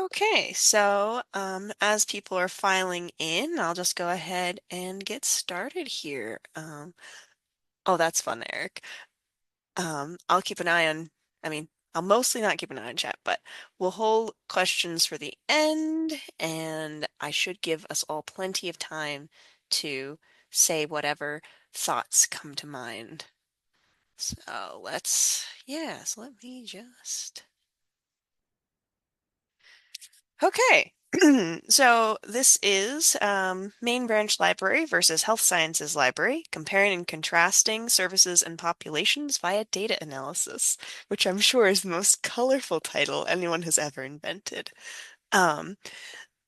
Okay, so as people are filing in, I'll just go ahead and get started here. Oh, that's fun, Eric. I'll keep an eye on, I mean, I'll mostly not keep an eye on chat, but we'll hold questions for the end, and I should give us all plenty of time to say whatever thoughts come to mind. So so let me just. Okay. So this is Main Branch Library versus Health Sciences Library, comparing and contrasting services and populations via data analysis, which I'm sure is the most colorful title anyone has ever invented. Um,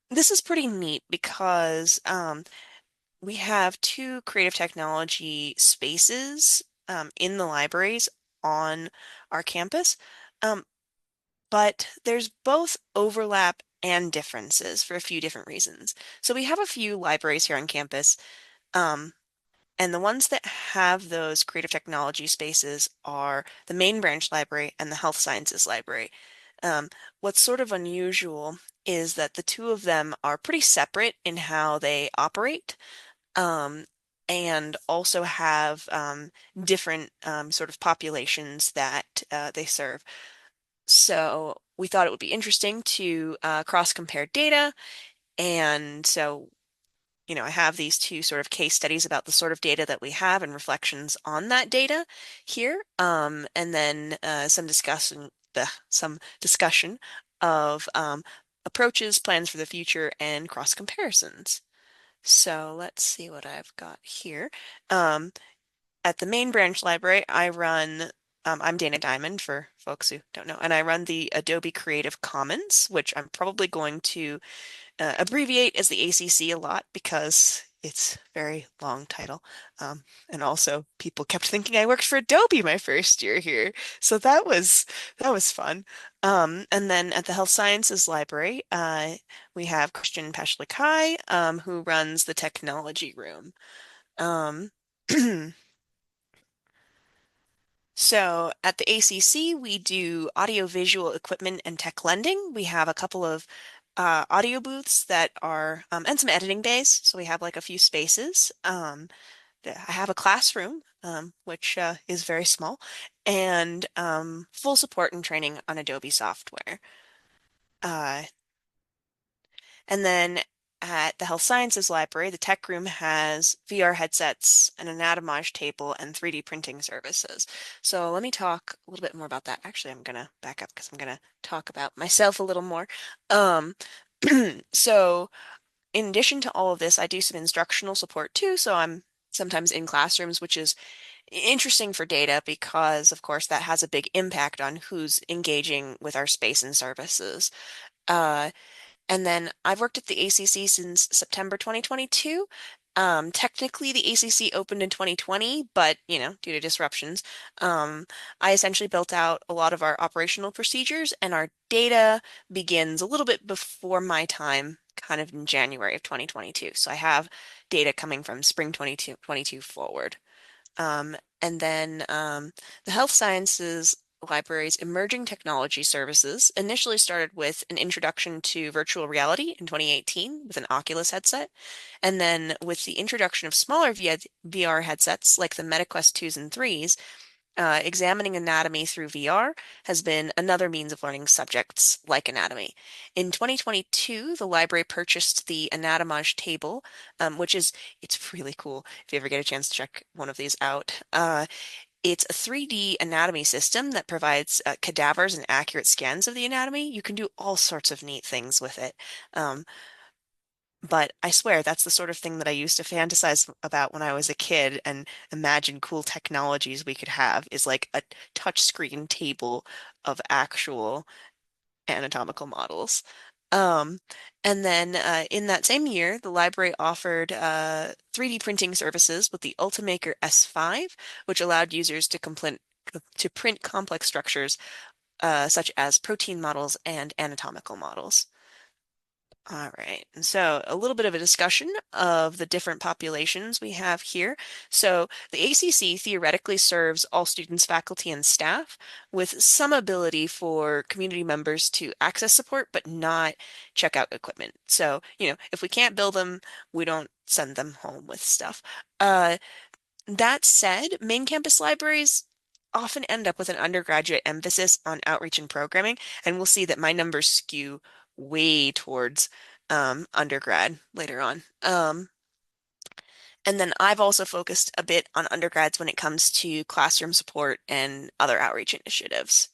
this is pretty neat because we have two creative technology spaces in the libraries on our campus. Um, but there's both overlap and differences for a few different reasons. So we have a few libraries here on campus, um, and the ones that have those creative technology spaces are the main branch library and the health sciences library. What's sort of unusual is that the two of them are pretty separate in how they operate, um, and also have different sort of populations that they serve. So we thought it would be interesting to cross-compare data. And so, I have these two sort of case studies about the sort of data that we have and reflections on that data here. And then some discussion of approaches, plans for the future, and cross comparisons. So let's see what I've got here. Um, at the main branch library, I'm Dana Diamond for folks who don't know, and I run the Adobe Creative Commons, which I'm probably going to abbreviate as the ACC a lot because it's a very long title. And also people kept thinking I worked for Adobe my first year here. So that was fun. And then at the Health Sciences Library, we have Christian Peshlakai, who runs the technology room. Um, So at the ACC, we do audiovisual equipment and tech lending. We have a couple of audio booths that are, and some editing bays. So we have like a few spaces. I have a classroom, which is very small, and full support and training on Adobe software. Uh, and then at the Health Sciences Library, the tech room has VR headsets, an anatomage table, and 3D printing services. So let me talk a little bit more about that. Actually, I'm going to back up because I'm going to talk about myself a little more. Um, so in addition to all of this, I do some instructional support too. So I'm sometimes in classrooms, which is interesting for data because, of course, that has a big impact on who's engaging with our space and services. Uh, and then I've worked at the ACC since September 2022. Technically, the ACC opened in 2020, but due to disruptions, I essentially built out a lot of our operational procedures, and our data begins a little bit before my time, kind of in January of 2022. So I have data coming from spring 2022 forward. And then the health sciences library's emerging technology services initially started with an introduction to virtual reality in 2018 with an Oculus headset. And then with the introduction of smaller VR headsets like the MetaQuest 2s and 3s, examining anatomy through VR has been another means of learning subjects like anatomy. In 2022, the library purchased the Anatomage table, it's really cool if you ever get a chance to check one of these out. It's a 3D anatomy system that provides cadavers and accurate scans of the anatomy. You can do all sorts of neat things with it. Um, but I swear that's the sort of thing that I used to fantasize about when I was a kid and imagine cool technologies we could have is like a touchscreen table of actual anatomical models. Um, and then in that same year, the library offered 3D printing services with the Ultimaker S5, which allowed users to print complex structures such as protein models and anatomical models. All right. And so a little bit of a discussion of the different populations we have here. So the ACC theoretically serves all students, faculty, and staff with some ability for community members to access support, but not check out equipment. So, if we can't bill them, we don't send them home with stuff. Uh, that said, main campus libraries often end up with an undergraduate emphasis on outreach and programming, and we'll see that my numbers skew way towards undergrad later on. And then I've also focused a bit on undergrads when it comes to classroom support and other outreach initiatives.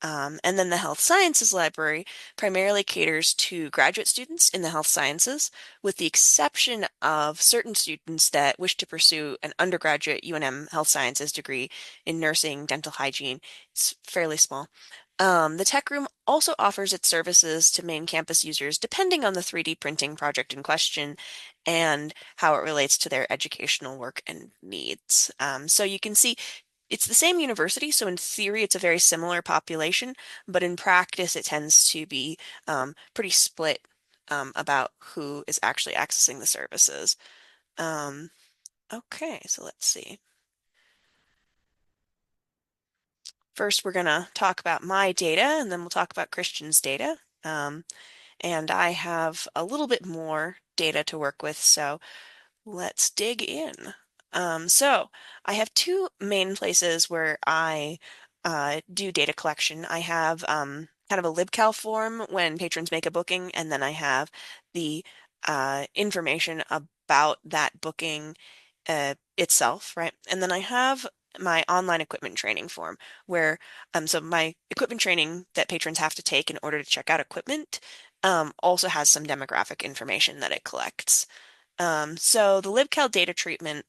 And then the Health Sciences Library primarily caters to graduate students in the health sciences, with the exception of certain students that wish to pursue an undergraduate UNM Health Sciences degree in nursing, dental hygiene. It's fairly small. The tech room also offers its services to main campus users depending on the 3D printing project in question and how it relates to their educational work and needs. So you can see it's the same university, so in theory, it's a very similar population, but in practice, it tends to be pretty split about who is actually accessing the services. Um, okay, so let's see. First, we're going to talk about my data, and then we'll talk about Christian's data. And I have a little bit more data to work with, so let's dig in. So I have two main places where I do data collection. I have kind of a libcal form when patrons make a booking, and then I have the information about that booking itself, right? And then I have my online equipment training form where so my equipment training that patrons have to take in order to check out equipment also has some demographic information that it collects. So the libcal data treatment,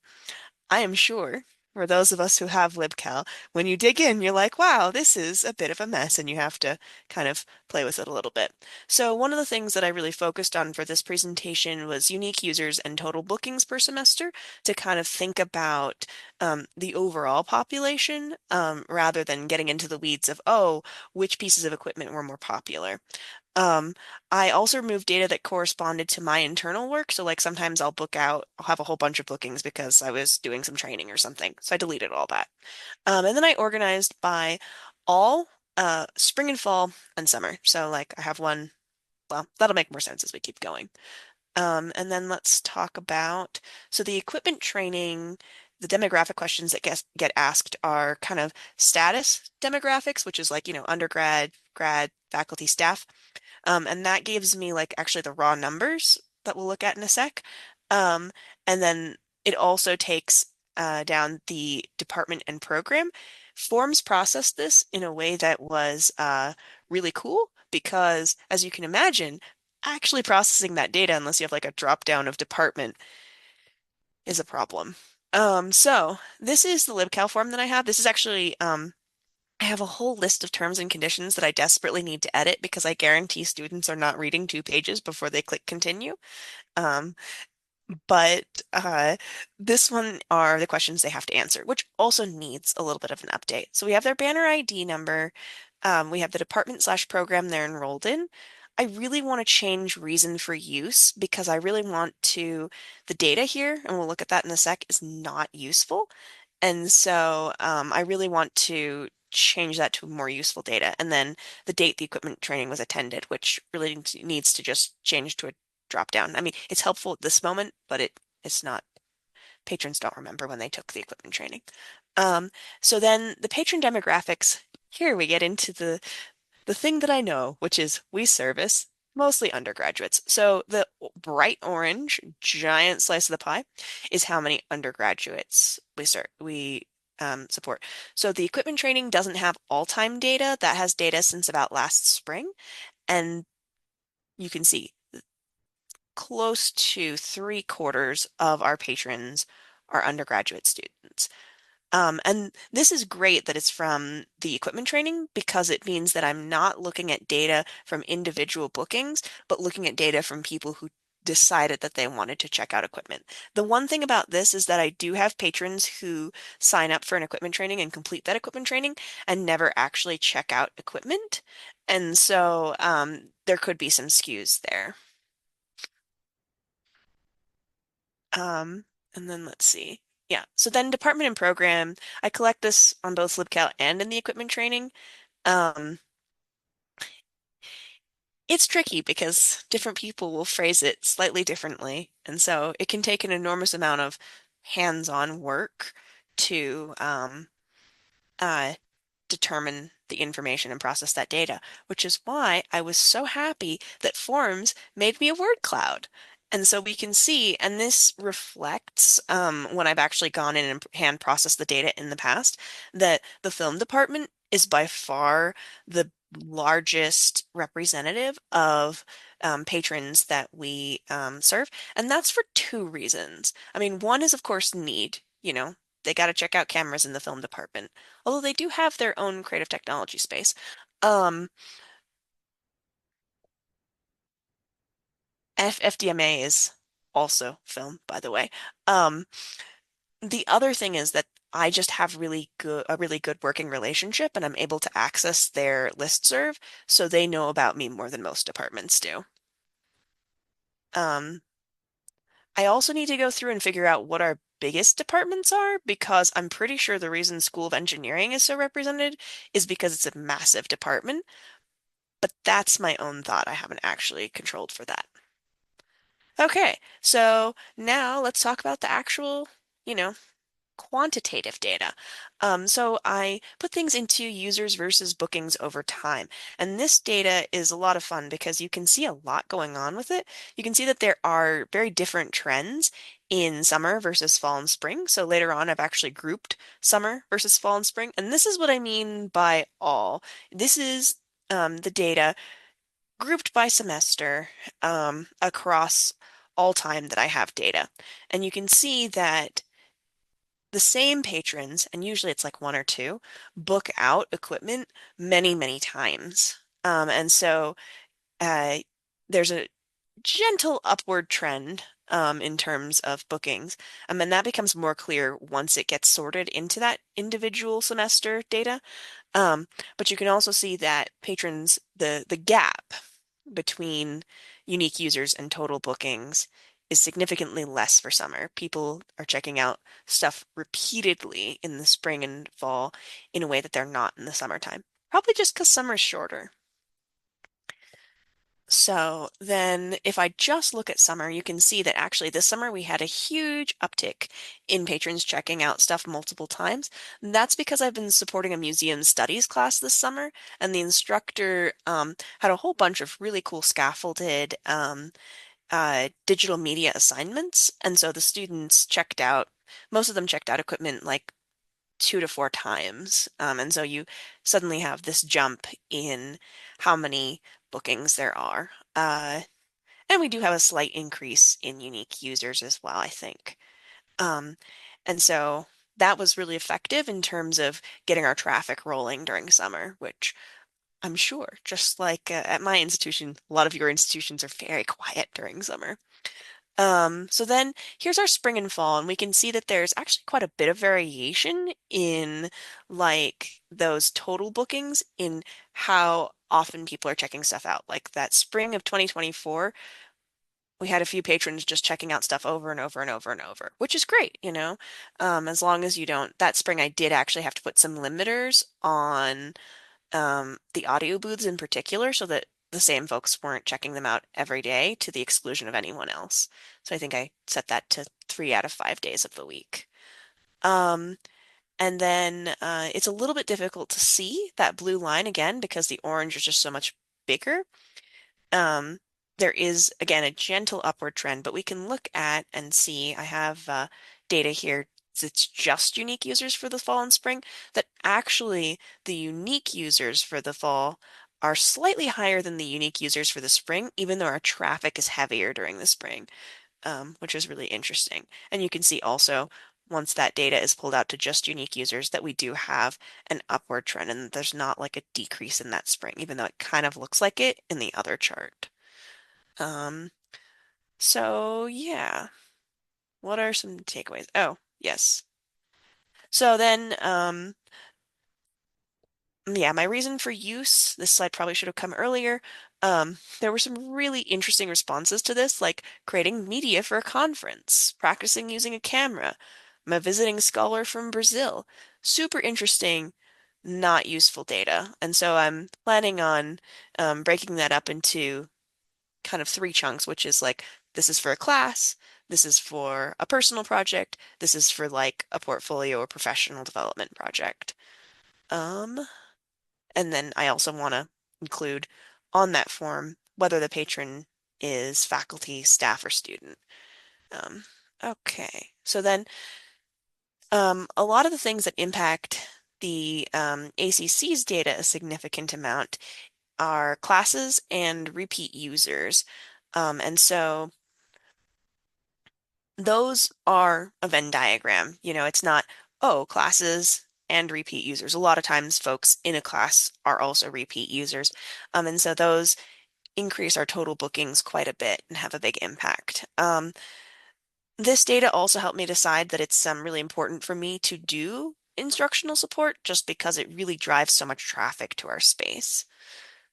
I am sure, for those of us who have libcal, when you dig in, you're like, wow, this is a bit of a mess, and you have to kind of play with it a little bit. So one of the things that I really focused on for this presentation was unique users and total bookings per semester to kind of think about the overall population rather than getting into the weeds of, oh, which pieces of equipment were more popular. Um, I also removed data that corresponded to my internal work. So like sometimes I'll have a whole bunch of bookings because I was doing some training or something. So I deleted all that. And then I organized by all spring and fall and summer. So like I have one, well, that'll make more sense as we keep going. And then let's talk about, so the equipment training, the demographic questions that get asked are kind of status demographics, which is like, undergrad, grad, faculty, staff. And that gives me like actually the raw numbers that we'll look at in a sec. Um, and then it also takes down the department and program. Forms processed this in a way that was really cool because, as you can imagine, actually processing that data, unless you have like a drop down of department, is a problem. So this is the libcal form that I have. This is actually I have a whole list of terms and conditions that I desperately need to edit because I guarantee students are not reading 2 pages before they click continue. Um, but this one are the questions they have to answer, which also needs a little bit of an update. So we have their banner ID number. We have the department/program they're enrolled in. I really want to change reason for use because I really want to, the data here, and we'll look at that in a sec, is not useful. And so I really want to change that to more useful data. And then the date the equipment training was attended, which really needs to just change to a drop down. I mean, it's helpful at this moment, but it's not, patrons don't remember when they took the equipment training. Um, so then the patron demographics, here we get into the thing that I know, which is we service mostly undergraduates. So the bright orange giant slice of the pie is how many undergraduates we support. So the equipment training doesn't have all-time data. That has data since about last spring. And you can see close to 3/4 of our patrons are undergraduate students. And this is great that it's from the equipment training because it means that I'm not looking at data from individual bookings, but looking at data from people who decided that they wanted to check out equipment. The one thing about this is that I do have patrons who sign up for an equipment training and complete that equipment training and never actually check out equipment. And so there could be some skews there. Um, and then let's see. Yeah, so then department and program, I collect this on both LibCal and in the equipment training. Um, it's tricky because different people will phrase it slightly differently, and so it can take an enormous amount of hands-on work to uh, determine the information and process that data, which is why I was so happy that Forms made me a word cloud. And so we can see, and this reflects when I've actually gone in and hand processed the data in the past, that the film department is by far the largest representative of patrons that we serve. And that's for two reasons. I mean, one is, of course, need. They got to check out cameras in the film department, although they do have their own creative technology space. Um, FDMA is also film, by the way. Um, the other thing is that I just have a really good working relationship, and I'm able to access their listserv, so they know about me more than most departments do. Um, I also need to go through and figure out what our biggest departments are because I'm pretty sure the reason School of Engineering is so represented is because it's a massive department. But that's my own thought. I haven't actually controlled for that. Okay, so now let's talk about the actual, you know, quantitative data. So I put things into users versus bookings over time. And this data is a lot of fun because you can see a lot going on with it. You can see that there are very different trends in summer versus fall and spring. So later on, I've actually grouped summer versus fall and spring. And this is what I mean by all. This is the data grouped by semester across all time that I have data. And you can see that the same patrons, and usually it's like one or two, book out equipment many, many times. And so uh, there's a gentle upward trend in terms of bookings. And that becomes more clear once it gets sorted into that individual semester data. Um, but you can also see that patrons, the gap between unique users and total bookings is significantly less for summer. People are checking out stuff repeatedly in the spring and fall in a way that they're not in the summertime. Probably just because summer's shorter. So then if I just look at summer, you can see that actually this summer we had a huge uptick in patrons checking out stuff multiple times. That's because I've been supporting a museum studies class this summer, and the instructor had a whole bunch of really cool scaffolded digital media assignments. And so the students checked out, most of them checked out equipment like 2 to 4 times. And so you suddenly have this jump in how many bookings there are. And we do have a slight increase in unique users as well, I think. Um, and so that was really effective in terms of getting our traffic rolling during summer, which I'm sure, just like at my institution, a lot of your institutions are very quiet during summer. So then here's our spring and fall, and we can see that there's actually quite a bit of variation in like those total bookings in how often people are checking stuff out. Like that spring of 2024, we had a few patrons just checking out stuff over and over and over and over, which is great. As long as you don't, that spring I did actually have to put some limiters on the audio booths in particular so that the same folks weren't checking them out every day to the exclusion of anyone else. So I think I set that to 3 out of 5 days of the week. Um, and then it's a little bit difficult to see that blue line again because the orange is just so much bigger. Um, there is, again, a gentle upward trend, but we can look at and see, I have data here. It's just unique users for the fall and spring, that actually the unique users for the fall are slightly higher than the unique users for the spring, even though our traffic is heavier during the spring, which is really interesting. And you can see also, once that data is pulled out to just unique users, that we do have an upward trend and there's not like a decrease in that spring, even though it kind of looks like it in the other chart. Um, so yeah, what are some takeaways? Oh, yes. So then, yeah, my reason for use, this slide probably should have come earlier. There were some really interesting responses to this, like creating media for a conference, practicing using a camera. I'm a visiting scholar from Brazil. Super interesting, not useful data. And so I'm planning on breaking that up into kind of three chunks, which is like this is for a class, this is for a personal project, this is for like a portfolio or professional development project. Um, and then I also want to include on that form whether the patron is faculty, staff, or student. Um, okay, so then a lot of the things that impact the ACC's data a significant amount are classes and repeat users. And so those are a Venn diagram. You know, it's not, oh, classes and repeat users. A lot of times folks in a class are also repeat users. And so those increase our total bookings quite a bit and have a big impact. This data also helped me decide that it's really important for me to do instructional support just because it really drives so much traffic to our space.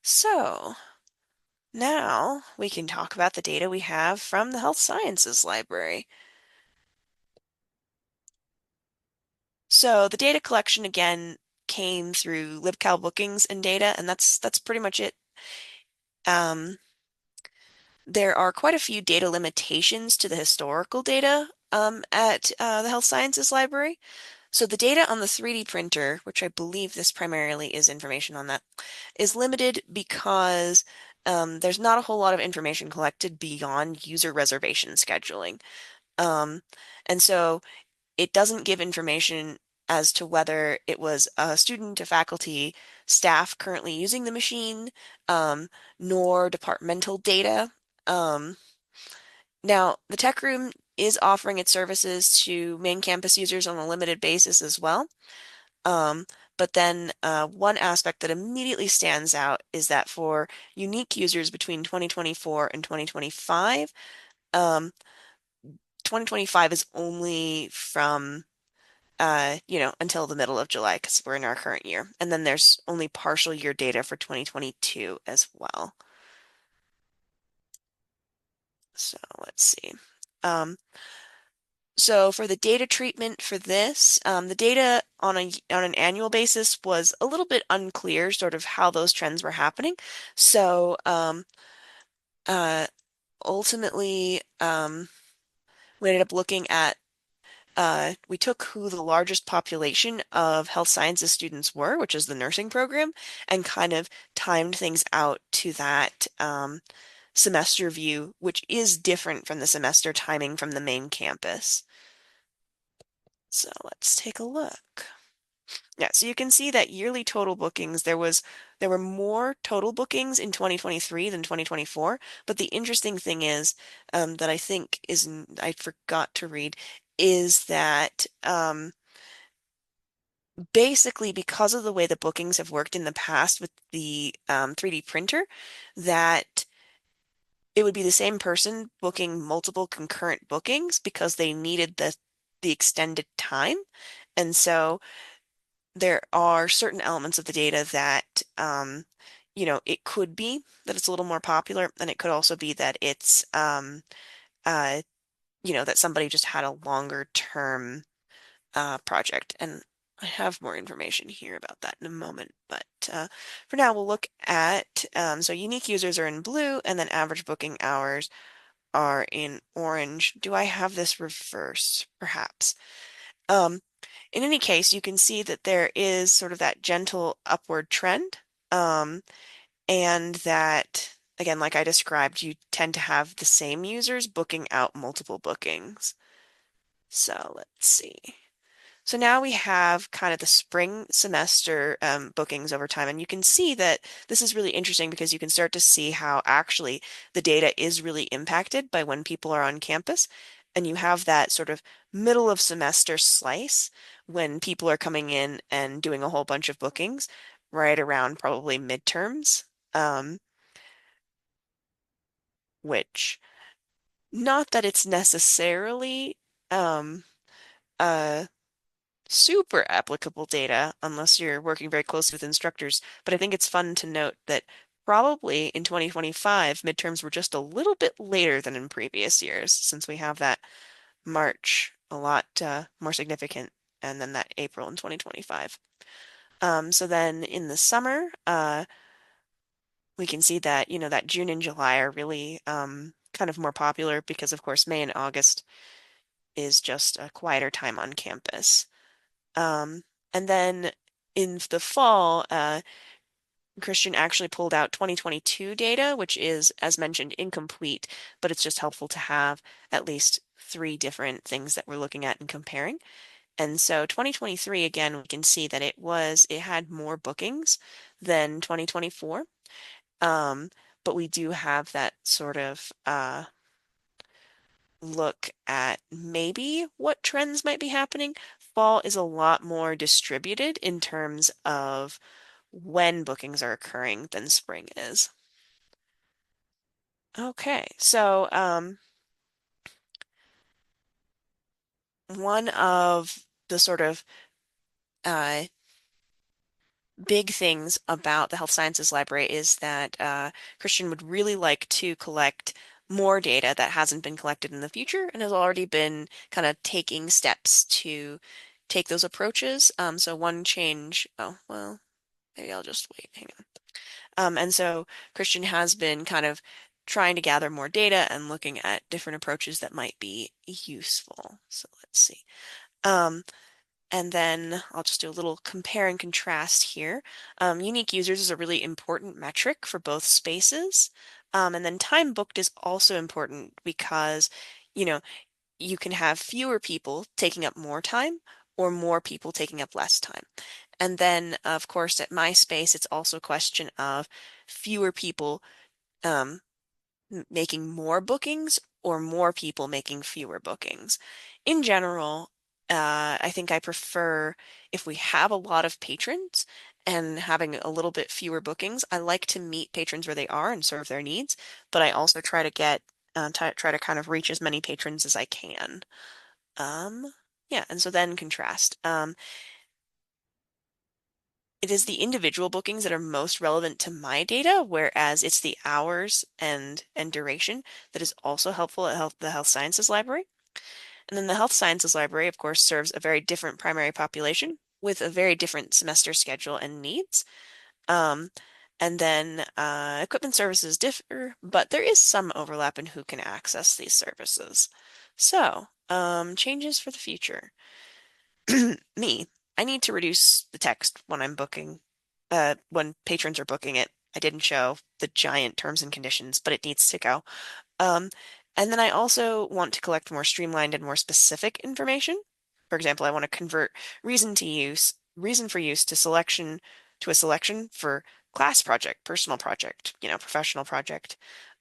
So now we can talk about the data we have from the Health Sciences Library. So the data collection again came through LibCal bookings and data, and that's pretty much it. Um, there are quite a few data limitations to the historical data at the Health Sciences Library. So the data on the 3D printer, which I believe this primarily is information on that, is limited because there's not a whole lot of information collected beyond user reservation scheduling. Um, and so it doesn't give information as to whether it was a student, a faculty, staff currently using the machine, um, nor departmental data. Um, Now, the tech room is offering its services to main campus users on a limited basis as well. Um, but then one aspect that immediately stands out is that for unique users between 2024 and 2025, um, 2025 is only from until the middle of July because we're in our current year. And then there's only partial year data for 2022 as well. So let's see. Um, so for the data treatment for this, the data on an annual basis was a little bit unclear, sort of how those trends were happening. So uh, ultimately, we ended up looking at we took who the largest population of health sciences students were, which is the nursing program, and kind of timed things out to that semester view, which is different from the semester timing from the main campus. So let's take a look. Yeah, so you can see that yearly total bookings, there were more total bookings in 2023 than 2024. But the interesting thing is that I think is I forgot to read is that basically because of the way the bookings have worked in the past with the 3D printer, that it would be the same person booking multiple concurrent bookings because they needed the extended time. And so there are certain elements of the data that, it could be that it's a little more popular, and it could also be that it's, uh, that somebody just had a longer term project. And I have more information here about that in a moment. But for now, we'll look at, so unique users are in blue, and then average booking hours are in orange. Do I have this reversed? Perhaps. Um, in any case, you can see that there is sort of that gentle upward trend, um, and that, again, like I described, you tend to have the same users booking out multiple bookings. So let's see. So now we have kind of the spring semester bookings over time, and you can see that this is really interesting because you can start to see how actually the data is really impacted by when people are on campus. And you have that sort of middle of semester slice when people are coming in and doing a whole bunch of bookings right around probably midterms, um, which not that it's necessarily um, uh, super applicable data unless you're working very closely with instructors. But I think it's fun to note that probably in 2025, midterms were just a little bit later than in previous years, since we have that March a lot more significant, and then that April in 2025. So then in the summer, we can see that, that June and July are really kind of more popular because, of course, May and August is just a quieter time on campus. Um, and then in the fall, Christian actually pulled out 2022 data, which is, as mentioned, incomplete, but it's just helpful to have at least three different things that we're looking at and comparing. And so 2023, again, we can see that it had more bookings than 2024. Um, but we do have that sort of look at maybe what trends might be happening. Fall is a lot more distributed in terms of when bookings are occurring than spring is. Okay, so one of the sort of uh, big things about the Health Sciences Library is that Christian would really like to collect more data that hasn't been collected in the future and has already been kind of taking steps to take those approaches. So one change, oh, well, maybe I'll just wait, hang on. And so Christian has been kind of trying to gather more data and looking at different approaches that might be useful. So let's see. Um, and then I'll just do a little compare and contrast here. Unique users is a really important metric for both spaces. And then time booked is also important because, you know, you can have fewer people taking up more time or more people taking up less time. And then, of course, at my space, it's also a question of fewer people um, making more bookings or more people making fewer bookings. In general, I think I prefer if we have a lot of patrons and having a little bit fewer bookings. I like to meet patrons where they are and serve their needs, but I also try to try to kind of reach as many patrons as I can. Um, yeah, and so then contrast. It is the individual bookings that are most relevant to my data, whereas it's the hours and duration that is also helpful at the Health Sciences Library. And then the Health Sciences Library, of course, serves a very different primary population with a very different semester schedule and needs. Um, and then equipment services differ, but there is some overlap in who can access these services. So, changes for the future. Me, I need to reduce the text when I'm booking, when patrons are booking it. I didn't show the giant terms and conditions, but it needs to go. Um, and then I also want to collect more streamlined and more specific information. For example, I want to convert reason for use to a selection for class project, personal project, professional project.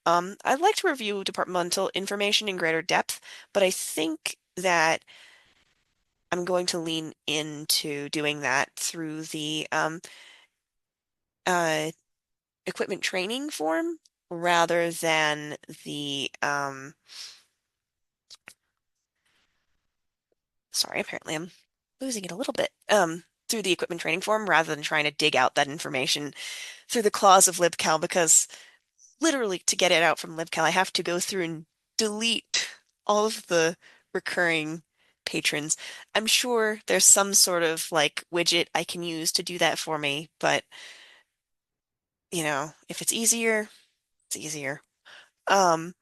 I'd like to review departmental information in greater depth, but I think that I'm going to lean into doing that through the uh, equipment training form rather than the sorry, apparently I'm losing it a little bit. Through the equipment training form rather than trying to dig out that information through the claws of libcal because literally to get it out from libcal, I have to go through and delete all of the recurring patrons. I'm sure there's some sort of like widget I can use to do that for me, but if it's easier, it's easier. Um,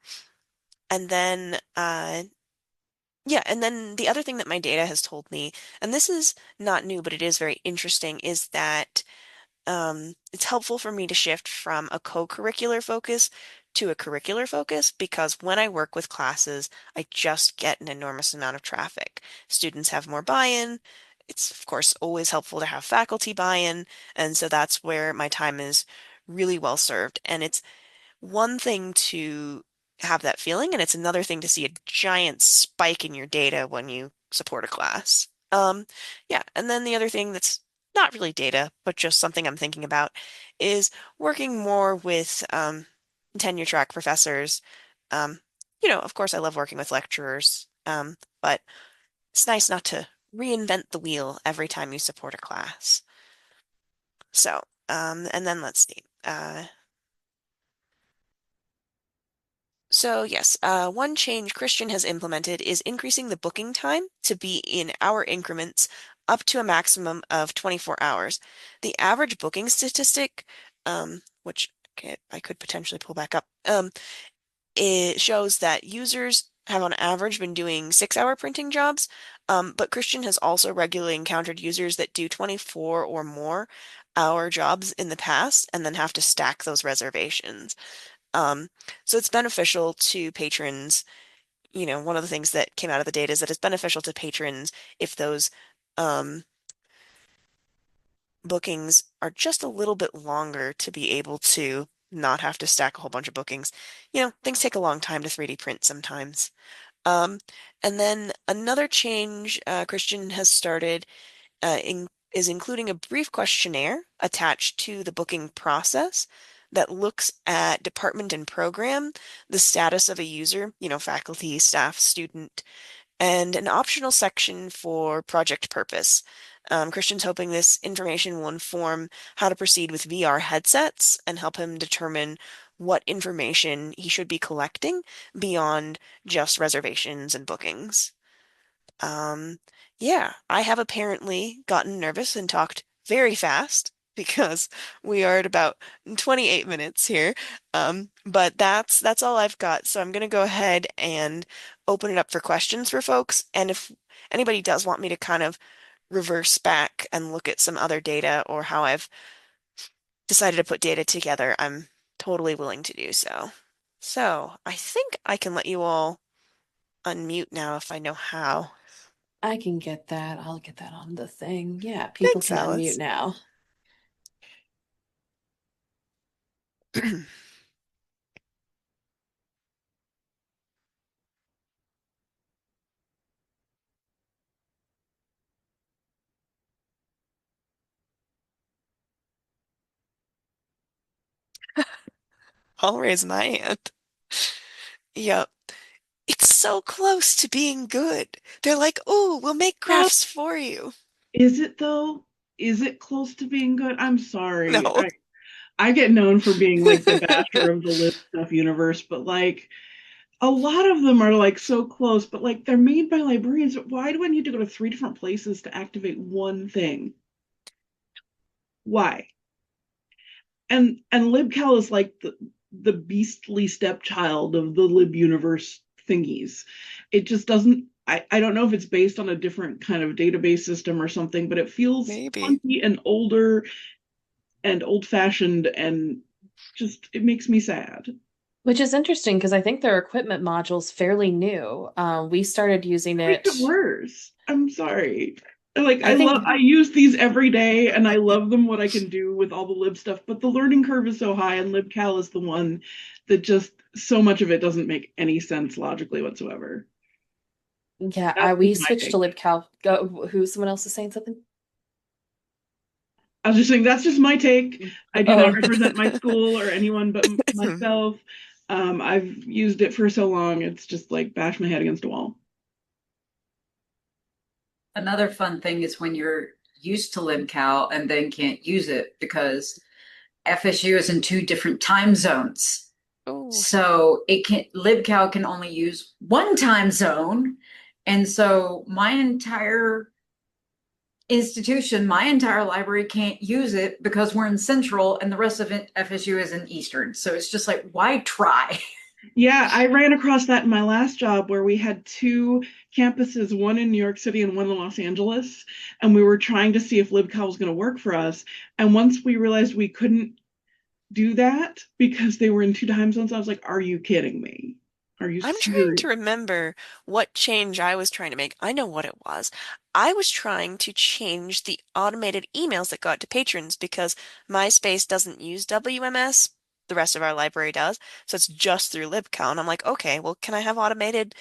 and then yeah, and then the other thing that my data has told me, and this is not new, but it is very interesting, is that it's helpful for me to shift from a co-curricular focus to a curricular focus because when I work with classes, I just get an enormous amount of traffic. Students have more buy-in. It's, of course, always helpful to have faculty buy-in, and so that's where my time is really well served. And it's one thing to have that feeling, and it's another thing to see a giant spike in your data when you support a class. Yeah, and then the other thing that's not really data, but just something I'm thinking about is working more with tenure track professors. Um, of course, I love working with lecturers, but it's nice not to reinvent the wheel every time you support a class. So, and then let's see. So yes, one change Christian has implemented is increasing the booking time to be in hour increments up to a maximum of 24 hours. The average booking statistic, which okay, I could potentially pull back up, it shows that users have on average been doing 6-hour printing jobs, but Christian has also regularly encountered users that do 24 or more hour jobs in the past and then have to stack those reservations. Um, so it's beneficial to patrons. One of the things that came out of the data is that it's beneficial to patrons if those um, bookings are just a little bit longer to be able to not have to stack a whole bunch of bookings. Things take a long time to 3D print sometimes. Um, and then another change Christian has started is including a brief questionnaire attached to the booking process that looks at department and program, the status of a user, faculty, staff, student, and an optional section for project purpose. Christian's hoping this information will inform how to proceed with VR headsets and help him determine what information he should be collecting beyond just reservations and bookings. Um, yeah, I have apparently gotten nervous and talked very fast because we are at about 28 minutes here. But that's all I've got. So I'm gonna go ahead and open it up for questions for folks. And if anybody does want me to kind of reverse back and look at some other data or how I've decided to put data together, I'm totally willing to do so. So I think I can let you all unmute now if I know how. I can get that. I'll get that on the thing. Yeah, people Thanks, can unmute Alice. now. I'll raise my hand. Yep. It's so close to being good. They're like, "Oh, we'll make Uh, crafts for you." is it though? Is it close to being good? I'm sorry. No. I get known for being like the basher of the lib stuff universe, but like a lot of them are like so close, but like they're made by librarians. Why do I need to go to three different places to activate one thing? Why? And libcal is like the beastly stepchild of the lib universe thingies. It just doesn't. I don't know if it's based on a different kind of database system or something, but it feels Maybe. clunky and older and old fashioned and just it makes me sad. Which is interesting because I think their equipment module's fairly new. We started using Make it, it worse. I'm sorry. Like I think, I use these every day and I love them what I can do with all the lib stuff, but the learning curve is so high and libcal is the one that just so much of it doesn't make any sense logically whatsoever. yeah, That's we just my switched to take. libcal. Go, who, someone else is saying something? I was just saying that's just my take. I do not Oh, represent my school or anyone but myself. I've used it for so long, it's just like bash my head against a wall. Another fun thing is when you're used to libcal and then can't use it because FSU is in two different time zones. Oh, So it can libcal can only use one time zone. And so my entire institution, my entire library can't use it because we're in central and the rest of it, FSU is in eastern. So it's just like, why try? Yeah, I ran across that in my last job where we had two campuses, one in New York City and one in Los Angeles, and we were trying to see if libcal was going to work for us. And once we realized we couldn't do that because they were in two time zones, I was like, "Are you kidding me? Are you I'm trying serious?" to remember what change I was trying to make. I know what it was. I was trying to change the automated emails that go out to patrons because MySpace doesn't use WMS. The rest of our library does. So it's just through libcal. And I'm like, okay, well, can I have automated,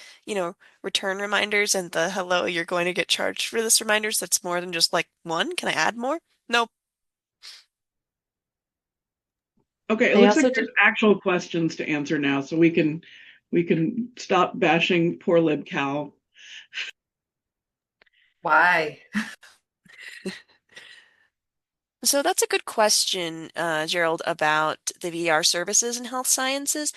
return reminders and the hello, you're going to get charged for this reminders that's more than just like one? Can I add more? Nope. Okay, it they looks like also there's did. actual questions to answer now, so we can stop bashing poor libcal. Why? So that's a good question, Gerald, about the VR services in health sciences.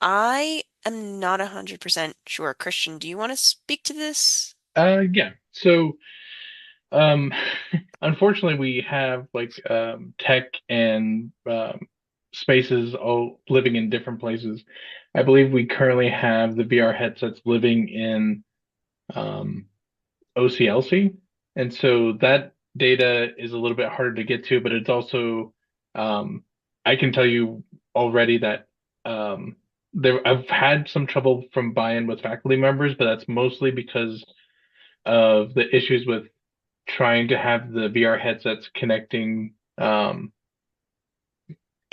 I am not 100% sure. Christian, do you want to speak to this? Yeah. So, um, unfortunately, we have like tech and spaces all living in different places. I believe we currently have the VR headsets living in um, OCLC, and so that data is a little bit harder to get to, but it's also um, I can tell you already that I've had some trouble from buy-in with faculty members, but that's mostly because of the issues with trying to have the VR headsets connecting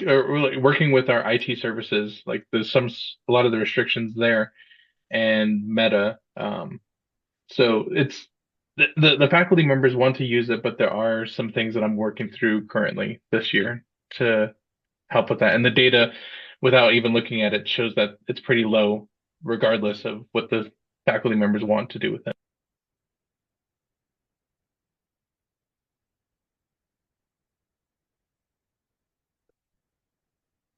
or like working with our IT services. Like there's a lot of the restrictions there and Meta. So it's the faculty members want to use it, but there are some things that I'm working through currently this year to help with that. And the data, without even looking at it, shows that it's pretty low, regardless of what the faculty members want to do with it.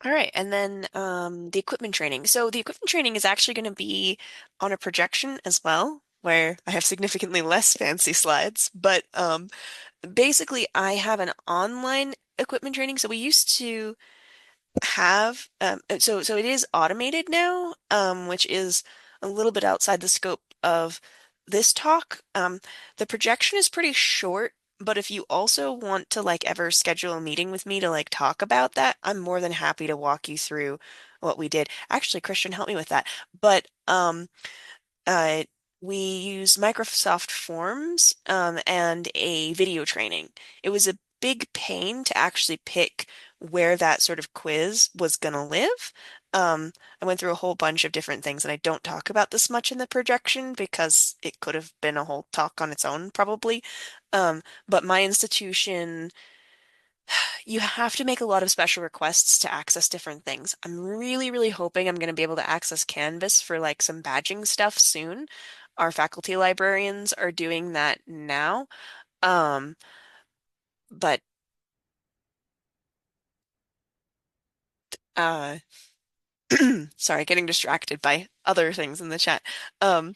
All right, and then the equipment training. So the equipment training is actually going to be on a projection as well, where I have significantly less fancy slides. But basically, I have an online equipment training. So we used to have so it is automated now, which is a little bit outside the scope of this talk. The projection is pretty short, but if you also want to like ever schedule a meeting with me to like talk about that, I'm more than happy to walk you through what we did. Actually, Christian, help me with that. But uh, we used Microsoft Forms and a video training. It was a big pain to actually pick where that sort of quiz was going to live. I went through a whole bunch of different things, and I don't talk about this much in the projection because it could have been a whole talk on its own, probably. But my institution, you have to make a lot of special requests to access different things. I'm really, really hoping I'm going to be able to access Canvas for like some badging stuff soon. Our faculty librarians are doing that now. Um, but uh sorry, getting distracted by other things in the chat. Um,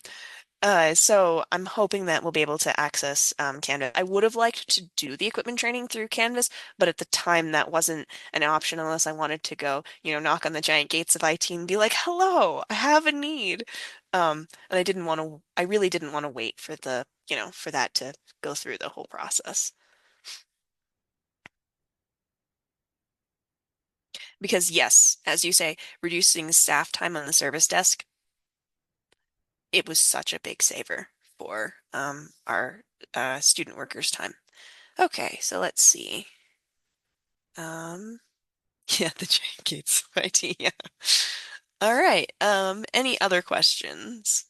so I'm hoping that we'll be able to access Canvas. I would have liked to do the equipment training through Canvas, but at the time that wasn't an option unless I wanted to go, knock on the giant gates of IT and be like, "Hello, I have a need." And I really didn't want to wait for for that to go through the whole process. Because yes, as you say, reducing staff time on the service desk, it was such a big saver for our student workers' time. Okay, so let's see. Um, yeah, the giant gates of IT. Yeah. All right. Any other questions?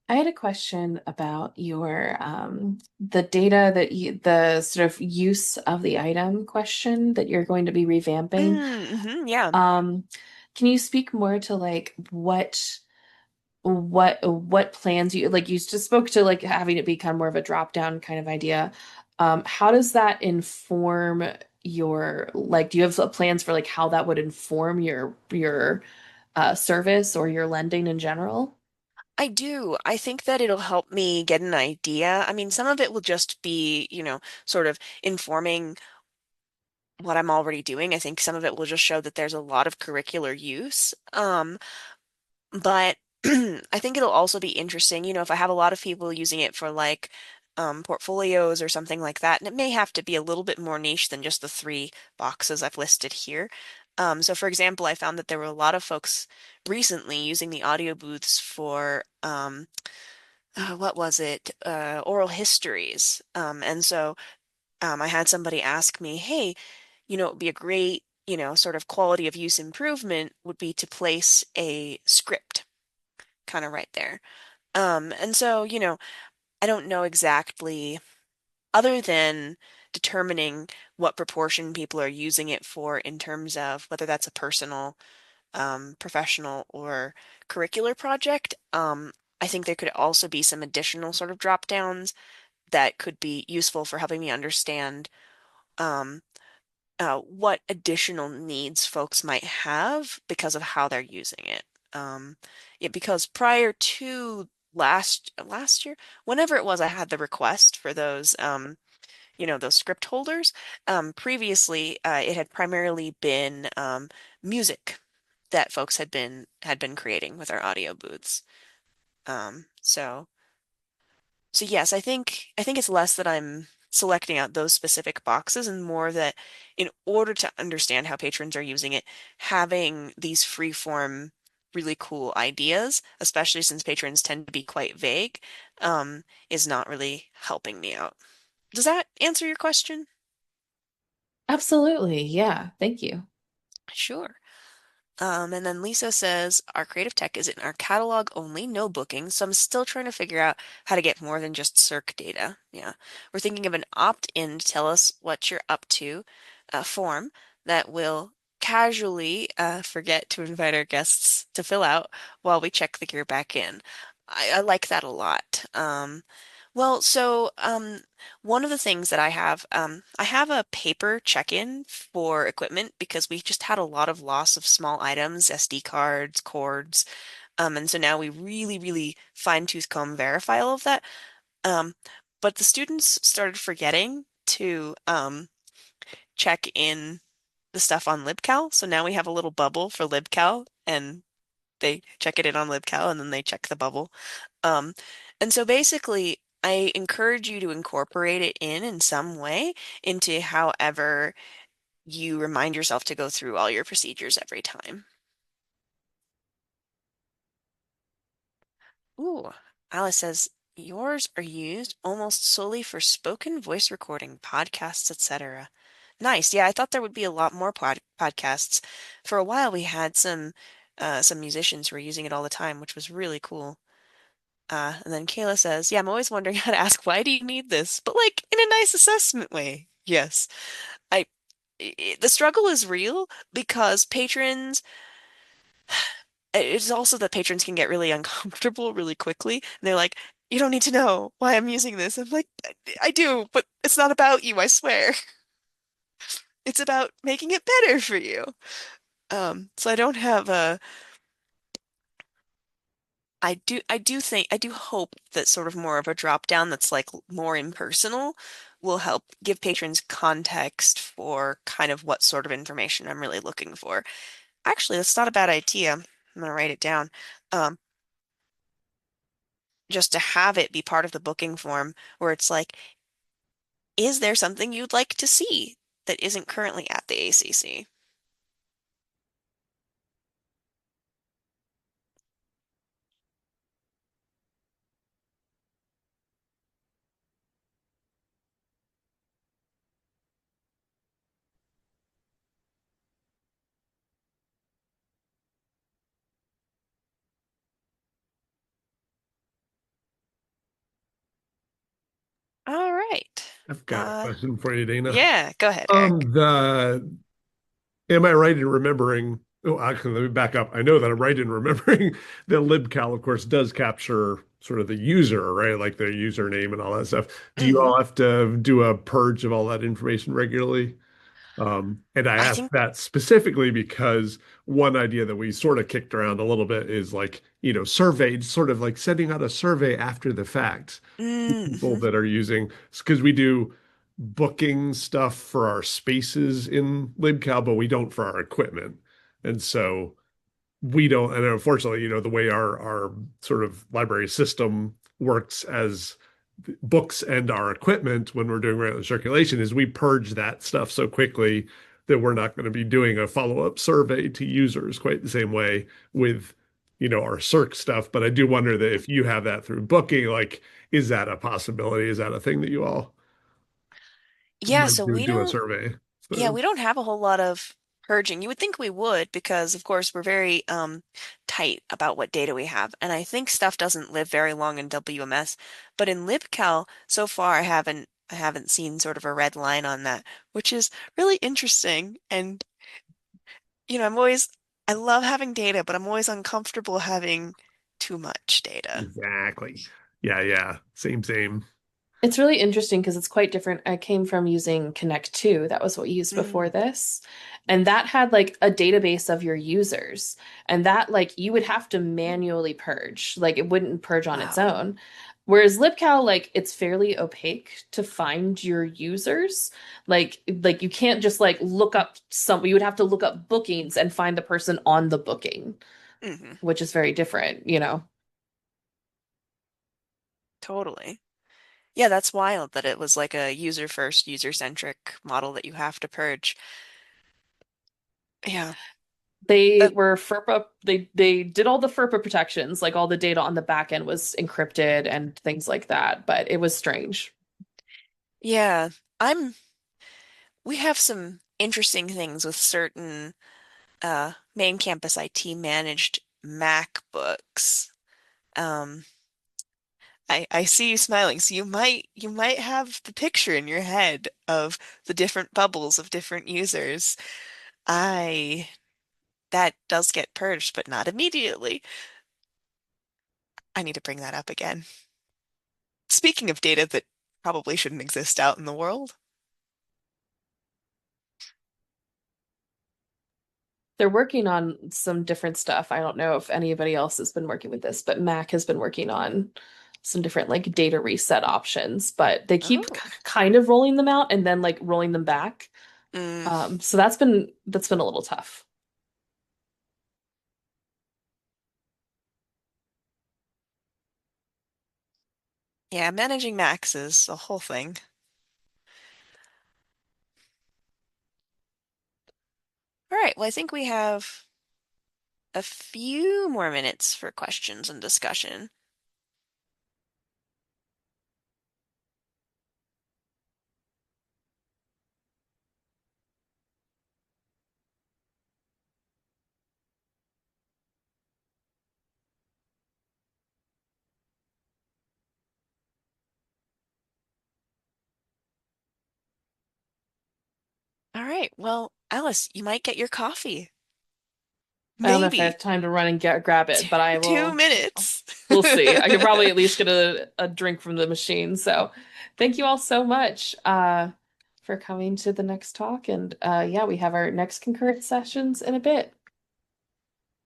I had a question about your the data that the sort of use of the item question that you're going to be revamping. Mm-hmm, yeah. Um, can you speak more to like what plans you like you just spoke to like having it become more of a drop down kind of idea. How does that inform your like do you have plans for like how that would inform your service or your lending in general? I do. I think that it'll help me get an idea. I mean, some of it will just be, sort of informing what I'm already doing. I think some of it will just show that there's a lot of curricular use. But I think it'll also be interesting, if I have a lot of people using it for like portfolios or something like that, and it may have to be a little bit more niche than just the three boxes I've listed here. So for example, I found that there were a lot of folks recently using the audio booths for what was it? Oral histories. And so I had somebody ask me, hey, it'd be a great, sort of quality of use improvement would be to place a script kind of right there. And so, I don't know exactly. other than determining what proportion people are using it for in terms of whether that's a personal, professional, or curricular project, I think there could also be some additional sort of drop downs that could be useful for helping me understand um, what additional needs folks might have because of how they're using it. Yeah, because prior to last year, whenever it was, I had the request for those those script holders. Previously, it had primarily been music that folks had been creating with our audio booths. So yes, I think it's less that I'm selecting out those specific boxes and more that in order to understand how patrons are using it, having these free form, really cool ideas, especially since patrons tend to be quite vague, is not really helping me out. Does that answer your question? Absolutely. Yeah. Thank you. Sure. And then Lisa says, our creative tech is in our catalog only, no booking, so I'm still trying to figure out how to get more than just circ data. Yeah. We're thinking of an opt-in to tell us what you're up to form that will casually forget to invite our guests to fill out while we check the gear back in. I like that a lot. One of the things that I have a paper check-in for equipment because we just had a lot of loss of small items, SD cards, cords, and so now we really, really fine-tooth comb verify all of that. Um, but the students started forgetting to check in the stuff on LibCal, so now we have a little bubble for LibCal, and they check it in on LibCal, and then they check the bubble. Um, and so basically, I encourage you to incorporate it in some way into however you remind yourself to go through all your procedures every time. Ooh, Alice says, yours are used almost solely for spoken voice recording, podcasts, etc. Nice. Yeah, I thought there would be a lot more podcasts. For a while, we had some musicians who were using it all the time, which was really cool. And then Kayla says, yeah, I'm always wondering how to ask, why do you need this? But like in a nice assessment way. Yes. I, the struggle is real because patrons, it's also that patrons can get really uncomfortable really quickly. And they're like, you don't need to know why I'm using this. I'm like, I do, but it's not about you, I swear. It's about making it better for you. So I don't have a I do hope that sort of more of a drop down that's like more impersonal will help give patrons context for kind of what sort of information I'm really looking for. Actually, that's not a bad idea. I'm gonna write it down. Um, just to have it be part of the booking form where it's like, is there something you'd like to see that isn't currently at the ACC? All right. I've got a Uh, question for you, Dana. yeah, go ahead, Eric. The am I right in remembering? Oh, actually, let me back up. I know that I'm right in remembering that libcal, of course, does capture sort of the user, right? Like their username and all that stuff. Do you Hmm. all have to do a purge of all that information regularly? And I I ask think. that specifically because one idea that we sort of kicked around a little bit is like, surveyed, sort of like sending out a survey after the fact to people Mm-hmm. that are using, because we do booking stuff for our spaces in LibCal, but we don't for our equipment. And so we don't, and unfortunately, the way our sort of library system works as books and our equipment when we're doing regular circulation is we purge that stuff so quickly that we're not going to be doing a follow-up survey to users quite the same way with our circ stuff. But I do wonder that if you have that through booking, like, is that a possibility? Is that a thing that you all Yeah, might so do a survey? yeah, So, we don't have a whole lot of purging. You would think we would because of course we're very tight about what data we have. And I think stuff doesn't live very long in WMS, but in libcal so far I haven't seen sort of a red line on that, which is really interesting. And, I love having data, but I'm always uncomfortable having too much data. Exactly. Yeah, yeah. Same, same. It's really interesting because it's quite different. I came from using Connect 2. That was what we used before Mm, this. And that had like a database of your users. And that like you would have to manually purge. Like it wouldn't purge on its wow. own. Whereas LibCal, like it's fairly opaque to find your users. Like you can't just like look up you would have to look up bookings and find the person on the booking, Hmm. which is very different, you know. Totally. Yeah, that's wild that it was like a user first, user centric model that you have to purge. Yeah. They That, were FERPA, they did all the FERPA protections, like all the data on the back end was encrypted and things like that, but it was strange. yeah. I'm, we have some interesting things with certain main campus IT managed MacBooks. Um, I see you smiling, so you might have the picture in your head of the different bubbles of different users. I That does get purged, but not immediately. I need to bring that up again. Speaking of data that probably shouldn't exist out in the world. They're working on some different stuff. I don't know if anybody else has been working with this, but Mac has been working on some different like data reset options, but they keep Oh. kind of rolling them out and then like rolling them back. Mm, So that's been a little tough. yeah, managing Macs is a whole thing. All right, well, I think we have a few more minutes for questions and discussion. All right, well, Alice, you might get your coffee. I don't know if I Maybe have time to run and grab it, but I two will. minutes. We'll see. I could probably at least get a drink from the machine. So thank you all so much for coming to the next talk. And yeah, we have our next concurrent sessions in a bit.